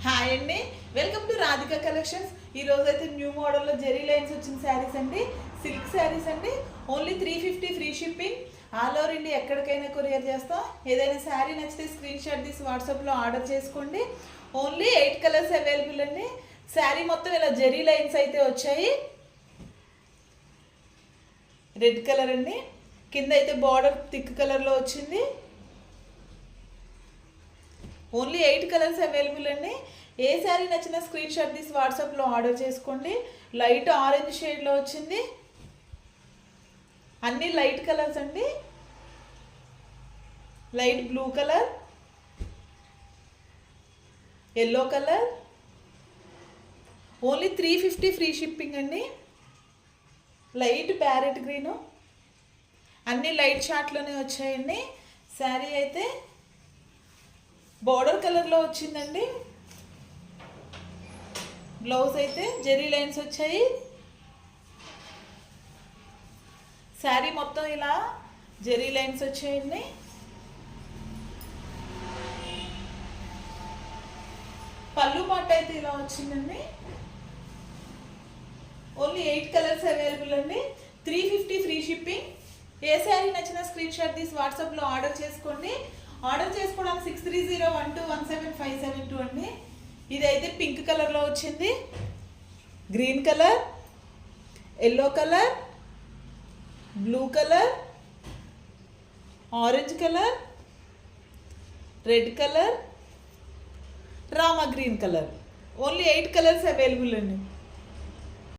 Hi అండి, welcome to Radhika collections. ఈ రోజు అయితే న్యూ మోడల్లో జెరీ లైన్స్ వచ్చిన శారీస్ అండి, సిల్క్ శారీస్ అండి. Only 350 free shipping. All over India ఎక్కడికైనా కొరియర్ చేస్తాం. ఏదైనా శారీ నచ్చితే స్క్రీన్ షాట్ తీసి వాట్సాప్లో ఆర్డర్ చేసుకోండి. ఓన్లీ 8 కలర్స్ అవైలబుల్ అండి. శారీ మొత్తం ఇలా జెరీ లైన్స్ అయితే వచ్చాయి. రెడ్ కలర్ అండి, కింద అయితే బార్డర్ థిక్ కలర్లో వచ్చింది. ఓన్లీ 8 కలర్స్ అవైలబుల్ అండి. ఏ శారీ నచ్చినా స్క్రీన్ షాట్ తీసి వాట్సాప్లో ఆర్డర్ చేసుకోండి. లైట్ ఆరెంజ్ షేడ్లో వచ్చింది. అన్నీ లైట్ కలర్స్ అండి. Light blue colour, yellow colour. Only 350 free shipping అండి. లైట్ ప్యారెట్ గ్రీను, అన్నీ లైట్ షార్ట్లోనే వచ్చాయండి. శారీ అయితే బోర్డర్ కలర్లో వచ్చిందండి. బ్లౌజ్ అయితే జెరీ లైన్స్ వచ్చాయి. శారీ మొత్తం ఇలా జెరీ లైన్స్ వచ్చాయండి. పళ్ళు పాట అయితే ఇలా వచ్చిందండి. ఓన్లీ 8 కలర్స్ అవైలబుల్ అండి. 350 ఫ్రీ షిప్పింగ్. ఏ శారీ నచ్చినా స్క్రీన్ షాట్ తీసి వాట్సాప్లో ఆర్డర్ చేసుకోండి. ఆర్డర్ చేసుకోవడానికి 6301217572 అండి. ఇదైతే పింక్ కలర్లో వచ్చింది. Green colour, yellow colour, blue colour, orange colour, red colour, Rama green colour. Only 8 colours available అండి.